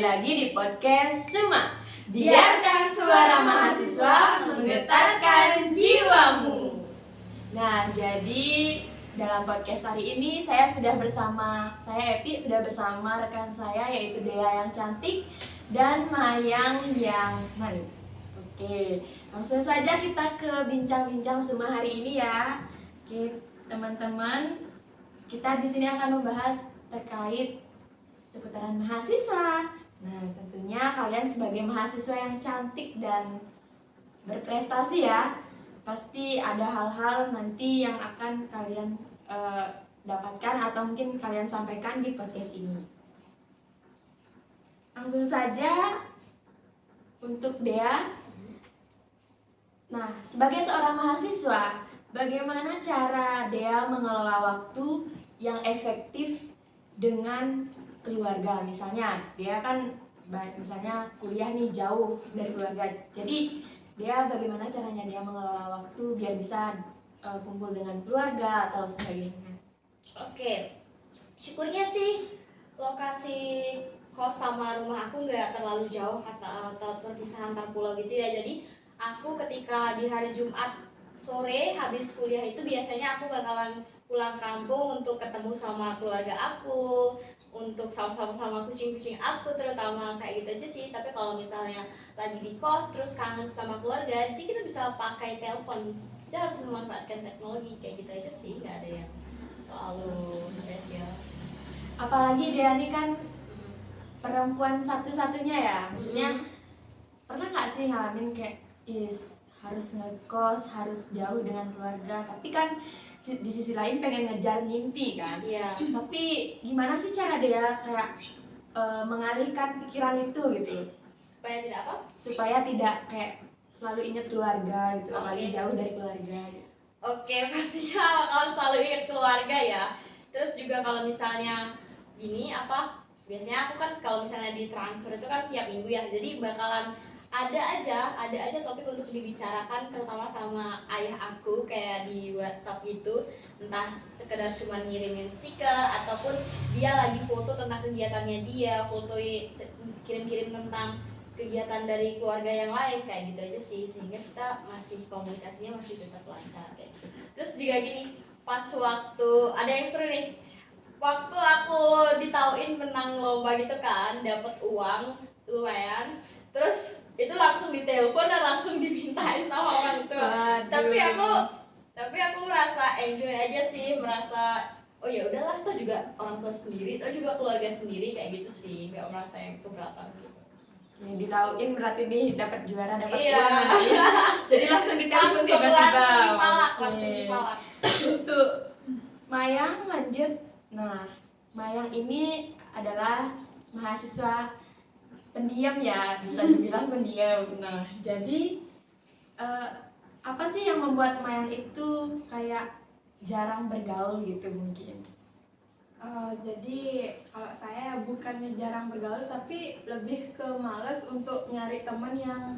lagi di podcast Suma. Biarkan suara mahasiswa menggetarkan jiwamu. Nah, jadi dalam podcast hari ini saya Epi sudah bersama rekan saya yaitu Dea yang cantik dan Mayang yang manis. Oke, langsung saja kita ke bincang-bincang Suma hari ini ya. Oke, teman-teman, kita di sini akan membahas terkait seputaran mahasiswa. Nah, tentunya kalian sebagai mahasiswa yang cantik dan berprestasi ya, pasti ada hal-hal nanti yang akan kalian dapatkan atau mungkin kalian sampaikan di podcast ini. Langsung saja untuk Dea. Nah, sebagai seorang mahasiswa, bagaimana cara Dea mengelola waktu yang efektif dengan keluarga? Misalnya dia kan kuliah nih jauh dari keluarga, jadi dia bagaimana caranya dia mengelola waktu biar bisa kumpul dengan keluarga atau sebagainya. Oke, syukurnya sih lokasi kos sama rumah aku nggak terlalu jauh atau terpisah antar pulau gitu ya. Jadi aku ketika di hari Jumat sore habis kuliah itu biasanya aku bakalan pulang kampung untuk ketemu sama keluarga aku, untuk sama kucing-kucing aku terutama, kayak gitu aja sih. Tapi kalau misalnya lagi di kos terus kangen sama keluarga, jadi kita bisa pakai telepon. Kita harus memanfaatkan teknologi, kayak gitu aja sih, nggak ada yang terlalu spesial. Apalagi Dea ini kan perempuan satu-satunya ya, maksudnya pernah nggak sih ngalamin kayak harus ngekos, harus jauh dengan keluarga, tapi kan di sisi lain pengen ngejar mimpi kan? Iya. Tapi gimana sih cara dia kayak mengalihkan pikiran itu gitu? Supaya tidak apa? Supaya tidak kayak selalu ingat keluarga gitu, apalagi Oke. jauh dari keluarga. Oke, pastinya bakalan selalu ingat keluarga ya. Terus juga kalau misalnya gini biasanya aku kan kalau misalnya di transfer itu kan tiap minggu ya, jadi bakalan ada aja topik untuk dibicarakan, terutama sama ayah aku kayak di WhatsApp gitu, entah sekedar cuma ngirimin stiker ataupun dia lagi foto tentang kegiatannya dia, kirim-kirim tentang kegiatan dari keluarga yang lain, kayak gitu aja sih, sehingga kita masih komunikasinya masih tetap lancar kayak gitu. Terus juga gini, pas waktu ada yang seru nih, waktu aku ditauin menang lomba gitu kan, dapat uang lumayan, terus itu langsung ditelepon dan langsung dimintain sama orang tua. Tapi aku merasa enjoy aja sih, merasa oh ya udahlah, itu juga orang tua sendiri, itu juga keluarga sendiri, kayak gitu sih, nggak merasa yang keberatan gitu. Ya, ditauin berarti nih dapat juara, dapat Iya. uang nanti. Jadi langsung ditelepon langsung dipalak. Untuk Mayang lanjut. Nah, Mayang ini adalah mahasiswa pendiam ya, bisa dibilang pendiam. Nah, jadi apa sih yang membuat Mayang itu kayak jarang bergaul gitu mungkin? Jadi kalau saya bukannya jarang bergaul, tapi lebih ke males untuk nyari teman yang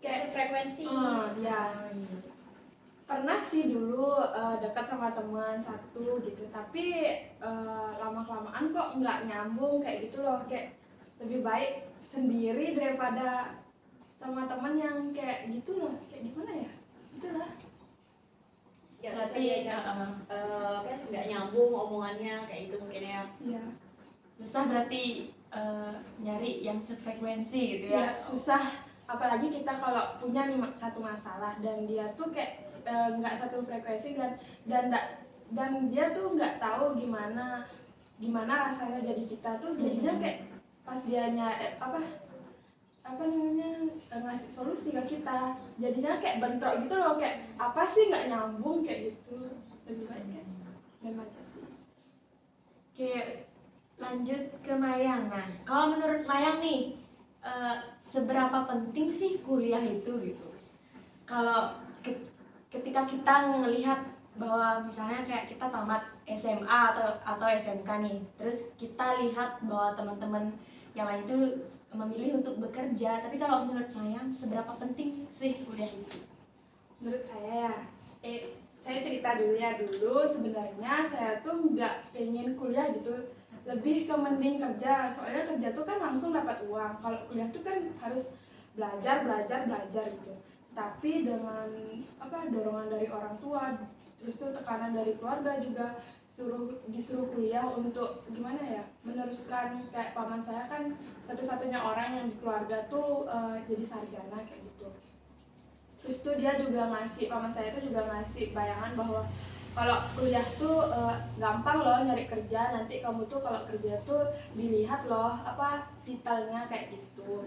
Kayak frekuensi. Ya pernah sih dulu dekat sama teman satu gitu, tapi lama-kelamaan kok nggak nyambung kayak gitu loh. Kayak lebih baik sendiri daripada sama teman yang kayak gitu loh. Kayak gimana ya, itulah. Ya bisa diajak nggak nyambung omongannya, kayak gitu mungkin ya. Iya. Susah berarti nyari yang sefrekuensi gitu ya? Ya susah, apalagi kita kalau punya nih satu masalah dan dia tuh kayak nggak satu frekuensi dan dia tuh nggak tahu gimana rasanya jadi kita tuh jadinya kayak pas dia ngasih solusi ke kita, jadinya kayak bentrok gitu loh, kayak apa sih nggak nyambung kayak gitu. Lebih baik kan dan baca sih. Oke, lanjut ke Mayang. Nah, kalau menurut Mayang nih, seberapa penting sih kuliah itu gitu? Kalau ketika kita melihat bahwa misalnya kayak kita tamat SMA atau SMK nih, terus kita lihat bahwa teman-teman yang lain itu memilih untuk bekerja, tapi kalau menurut Mayang seberapa penting sih kuliah itu? Menurut saya ya, saya cerita dulu ya. Dulu sebenarnya saya tuh nggak pengen kuliah gitu, lebih ke mending kerja, soalnya kerja tuh kan langsung dapat uang. Kalau kuliah tuh kan harus belajar gitu. Tapi dengan dorongan dari orang tua, terus tuh tekanan dari keluarga juga, disuruh kuliah untuk gimana ya, meneruskan. Kayak paman saya kan satu-satunya orang yang di keluarga tuh jadi sarjana kayak gitu. Terus tuh paman saya tuh juga ngasih bayangan bahwa kalau kuliah tuh gampang loh nyari kerja, nanti kamu tuh kalau kerja tuh dilihat loh titelnya kayak gitu.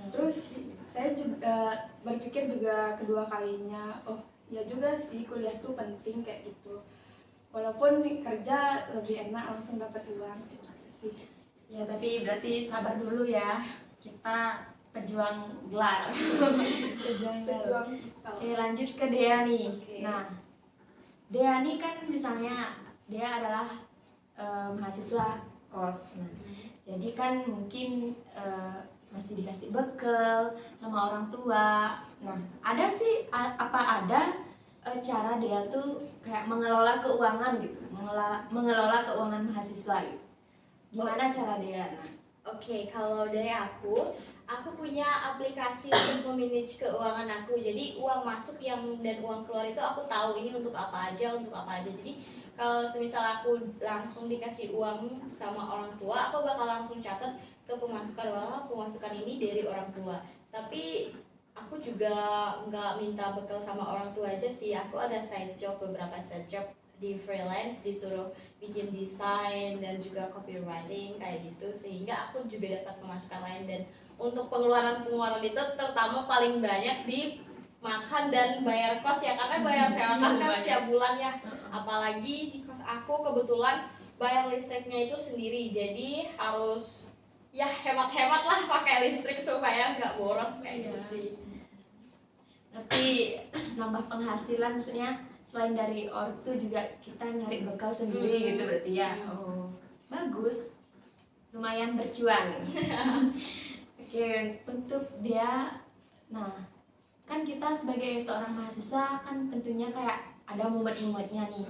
Terus saya juga berpikir juga kedua kalinya, oh ya juga sih kuliah tuh penting kayak gitu. Walaupun kerja lebih enak langsung dapat uang kayak gitu sih. Ya tapi berarti sabar dulu ya, kita pejuang gelar. Pejuang kita. Oke, lanjut ke Dea nih. Oke. Nah, Dea nih kan misalnya Dea adalah mahasiswa kos. Nah, jadi kan mungkin masih dikasih bekal sama orang tua. Nah, ada sih apa ada cara Dea tuh kayak mengelola keuangan gitu, mengelola keuangan mahasiswa gitu. Gimana cara Dea? Nah, Oke, kalau dari aku punya aplikasi untuk memanage keuangan aku. Jadi uang masuk dan uang keluar itu aku tahu ini untuk apa aja. Jadi kalau semisal aku langsung dikasih uang sama orang tua, aku bakal langsung catat ke pemasukan ini dari orang tua. Tapi aku juga nggak minta bekal sama orang tua aja sih. Aku ada beberapa side job di freelance, disuruh bikin desain dan juga copywriting kayak gitu, sehingga aku juga dapat pemasukan lain. Dan untuk pengeluaran itu terutama paling banyak di makan dan bayar kos ya, karena bayar sewa kos kan setiap bulan ya. Apalagi di kos aku kebetulan bayar listriknya itu sendiri, jadi harus ya hemat-hemat lah pakai listrik supaya nggak boros kayak gitu sih. berarti nambah penghasilan, maksudnya selain dari ortu juga kita nyari bekal sendiri gitu berarti ya. Oh, bagus, lumayan bercuan. Oke, untuk dia, nah kan kita sebagai seorang mahasiswa kan tentunya kayak ada mumet-mumetnya nih.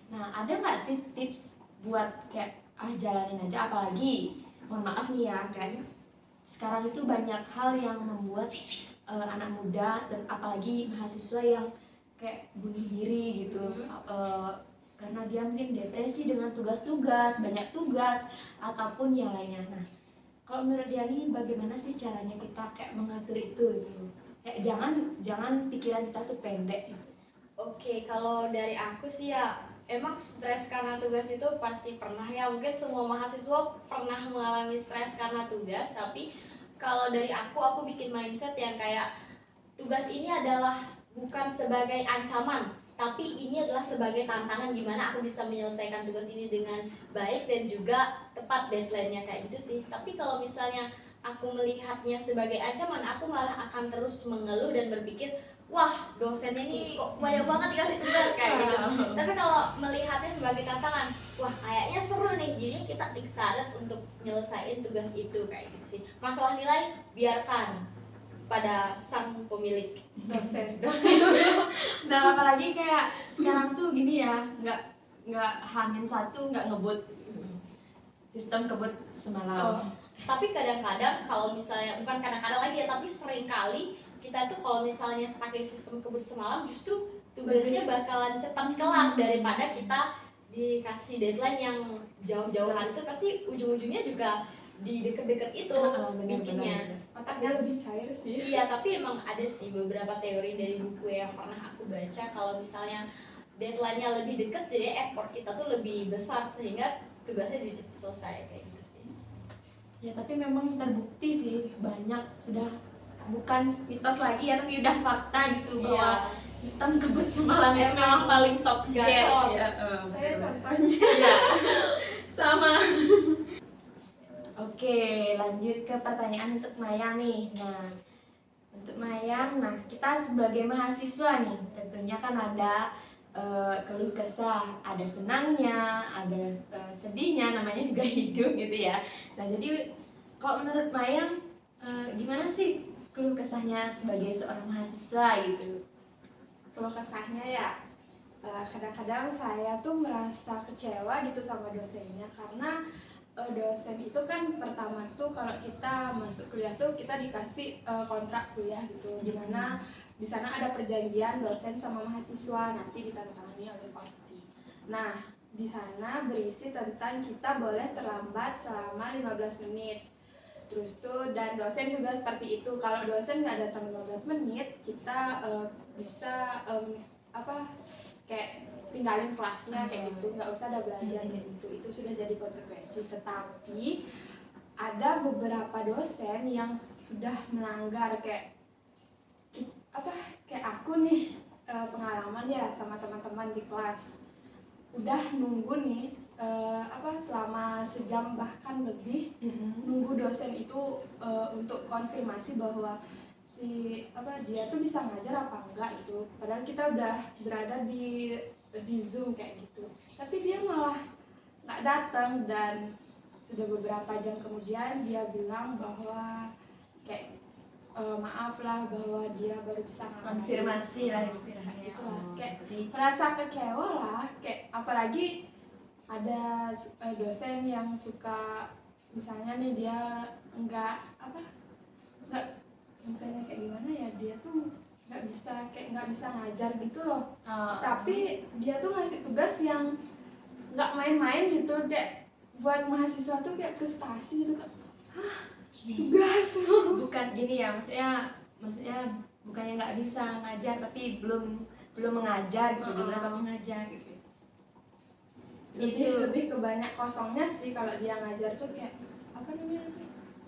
Nah, ada nggak sih tips buat kayak jalanin aja, apalagi mohon maaf nih ya kan sekarang itu banyak hal yang membuat anak muda dan apalagi mahasiswa yang kayak bunuh diri gitu, karena dia mungkin depresi dengan tugas-tugas, banyak tugas ataupun yang lainnya. Nah, kalau menurut dia nih bagaimana sih caranya kita kayak mengatur itu gitu? Kayak jangan pikiran kita tuh pendek gitu. Oke, kalau dari aku sih ya emang stres karena tugas itu pasti pernah ya. Mungkin semua mahasiswa pernah mengalami stres karena tugas, tapi kalau dari aku bikin mindset yang kayak tugas ini adalah bukan sebagai ancaman, tapi ini adalah sebagai tantangan gimana aku bisa menyelesaikan tugas ini dengan baik dan juga tepat deadline-nya kayak gitu sih. Tapi kalau misalnya aku melihatnya sebagai ancaman, aku malah akan terus mengeluh dan berpikir, wah dosennya ini kok banyak banget dikasih tugas kayak gitu. Tapi kalau melihatnya sebagai tantangan, wah kayaknya seru nih, jadi kita excited untuk nyelesain tugas itu kayak gitu sih. Masalah nilai biarkan pada sang pemilik Dosen. Nah, apalagi kayak sekarang tuh gini ya, nggak H-1 nggak ngebut, sistem kebut semalam. Tapi kadang-kadang kalau misalnya, bukan kadang-kadang lagi ya, tapi sering kali kita tuh kalau misalnya pakai sistem kebut semalam, justru tugasnya bakalan cepat kelar daripada kita dikasih deadline yang jauh-jauh hari. Itu pasti ujung-ujungnya juga di deket-deket itu bikinnya. Otaknya lebih cair sih. Iya, tapi emang ada sih beberapa teori dari buku yang pernah aku baca, kalau misalnya deadline-nya lebih deket, jadi effort kita tuh lebih besar sehingga tugasnya jadi cepat selesai kayak gitu sih. Ya tapi memang terbukti sih, banyak sudah bukan mitos lagi ya, tapi udah fakta gitu bahwa sistem kebut semalam itu memang paling top Gacor. ya. Saya contohnya. Iya, sama. Oke, lanjut ke pertanyaan untuk Mayang nih. Nah, untuk Mayang, kita sebagai mahasiswa nih, tentunya kan ada keluh kesah, ada senangnya, ada sedihnya, namanya juga hidup gitu ya. Nah, jadi kalau menurut Mayang, gimana sih keluh kesahnya sebagai seorang mahasiswa gitu? Kalau kesahnya ya kadang-kadang saya tuh merasa kecewa gitu sama dosennya, karena dosen itu kan pertama tuh kalau kita masuk kuliah tuh kita dikasih kontrak kuliah gitu, dimana di sana ada perjanjian dosen sama mahasiswa nanti ditandatangani oleh Pakti. Nah, di sana berisi tentang kita boleh terlambat selama 15 menit. Terus tuh, dan dosen juga seperti itu. Kalau dosen nggak datang 15 menit, kita bisa kayak tinggalin kelasnya kayak gitu, nggak usah ada belajar kayak gitu. Itu sudah jadi konsekuensi. Tetapi ada beberapa dosen yang sudah melanggar kayak aku nih, pengalaman ya sama teman-teman di kelas udah nunggu nih selama sejam bahkan lebih nunggu dosen itu untuk konfirmasi bahwa dia tuh bisa ngajar apa enggak itu, padahal kita udah berada di Zoom kayak gitu, tapi dia malah nggak datang. Dan sudah beberapa jam kemudian dia bilang bahwa kayak maaf lah bahwa dia baru bisa konfirmasi lah istilahnya gitu lah. Kayak merasa kecewa lah, kayak apalagi ada dosen yang suka misalnya nih dia nggak bukannya kayak gimana ya, dia tuh nggak bisa ngajar gitu loh. Tapi dia tuh ngasih tugas yang nggak main-main gitu, kayak buat mahasiswa tuh kayak frustasi gitu kan. Tugas bukan gini ya, maksudnya bukannya nggak bisa ngajar tapi belum mengajar gitu, belum dapat mengajar gitu. Lebih ke banyak kosongnya sih kalau dia ngajar tuh, kayak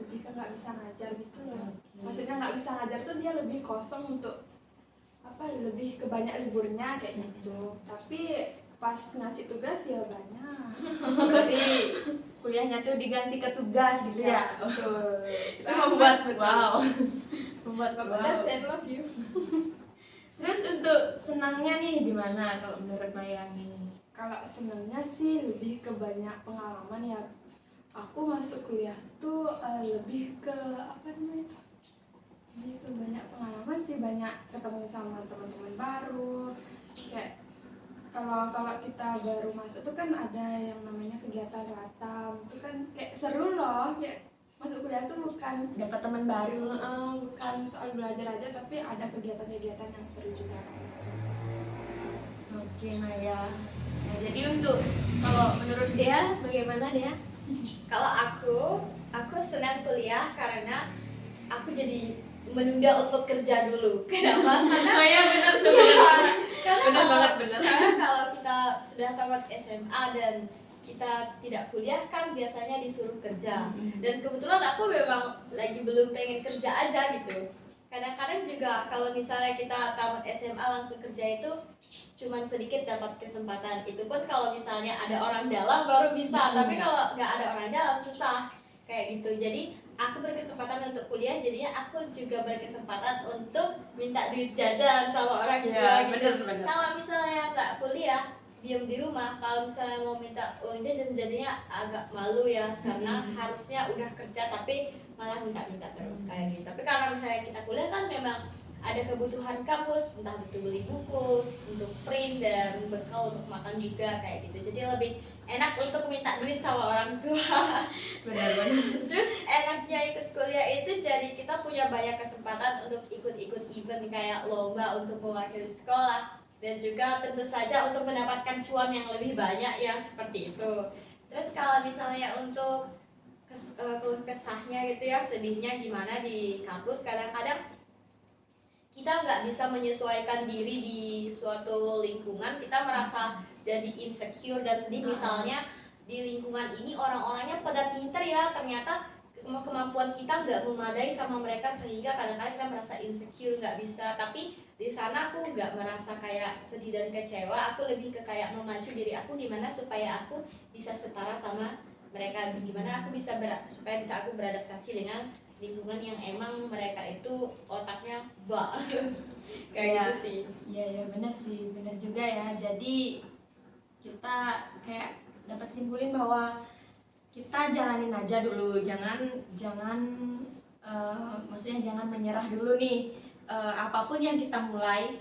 lebih ke nggak bisa ngajar gitu loh. Maksudnya nggak bisa ngajar tuh dia lebih kosong untuk lebih ke banyak liburnya kayak gitu. Tapi pas ngasih tugas ya banyak. Berarti kuliahnya tuh diganti ke tugas gitu ya. Betul. Itu membuat I love you. Terus untuk senangnya nih di mana kalau menurut Mayang nih? Kalau senangnya sih lebih ke banyak pengalaman ya. Aku masuk kuliah tuh lebih ke lebih ke banyak pengalaman sih, banyak ketemu sama teman-teman baru. Kayak kalau kita baru masuk tuh kan ada yang namanya kegiatan ratam, itu kan kayak seru loh. Kayak masuk kuliah tuh bukan Dapat teman baru. bukan soal belajar aja, tapi ada kegiatan-kegiatan yang seru juga. Oke Maya. Nah, jadi untuk kalau menurut Dea bagaimana Dea? Kalau aku senang kuliah karena aku jadi menunda untuk kerja dulu. Kenapa? Karena Maya benar tuh. Karena kalau kita sudah tamat SMA dan kita tidak kuliah kan biasanya disuruh kerja. Dan kebetulan aku memang lagi belum pengen kerja aja gitu. Kadang-kadang juga kalau misalnya kita tamat SMA langsung kerja itu cuman sedikit dapat kesempatan. Itu pun kalau misalnya ada orang dalam baru bisa. Tapi kalau nggak ada orang dalam susah kayak gitu. Jadi aku berkesempatan untuk kuliah, jadinya aku juga berkesempatan untuk minta duit jajan sama orang tua gitu. Kalau misalnya nggak kuliah, diam di rumah, kalau misalnya mau minta uang jajan jadinya agak malu ya, karena harusnya udah kerja tapi malah minta-minta terus kayak gitu. Tapi karena misalnya kita kuliah kan memang ada kebutuhan kampus, entah itu beli buku, untuk print dan bekal untuk makan juga kayak gitu. Jadi lebih enak untuk minta duit sama orang tua. Benar. Terus enaknya ikut kuliah itu jadi kita punya banyak kesempatan untuk ikut-ikut event kayak lomba untuk mewakili sekolah, dan juga tentu saja untuk mendapatkan cuan yang lebih banyak ya seperti itu. Terus kalau misalnya untuk keluh kesahnya gitu ya, sedihnya gimana di kampus, kadang-kadang kita nggak bisa menyesuaikan diri di suatu lingkungan, kita merasa jadi insecure dan sedih. Misalnya di lingkungan ini orang-orangnya pada pinter ya, ternyata kemampuan kita nggak memadai sama mereka, sehingga kadang-kadang kita merasa insecure, nggak bisa. Tapi di sana aku nggak merasa kayak sedih dan kecewa, aku lebih ke kayak memacu diri aku gimana supaya aku bisa setara sama mereka, gimana aku bisa supaya bisa aku beradaptasi dengan lingkungan yang emang mereka itu otaknya kayak gitu sih. Iya benar sih, benar juga ya. Jadi kita kayak dapat simpulin bahwa kita jalanin aja dulu, jangan maksudnya jangan menyerah dulu nih. Apapun yang kita mulai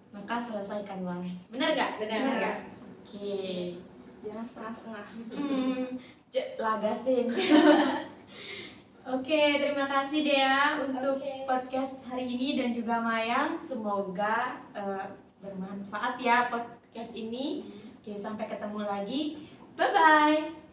maka selesaikanlah. Benar gak? Benar. Oke. jangan setengah-setengah. Lagasin. Oke, terima kasih Dea untuk Oke. podcast hari ini dan juga Mayang. Semoga bermanfaat ya podcast ini. Oke, sampai ketemu lagi. Bye bye.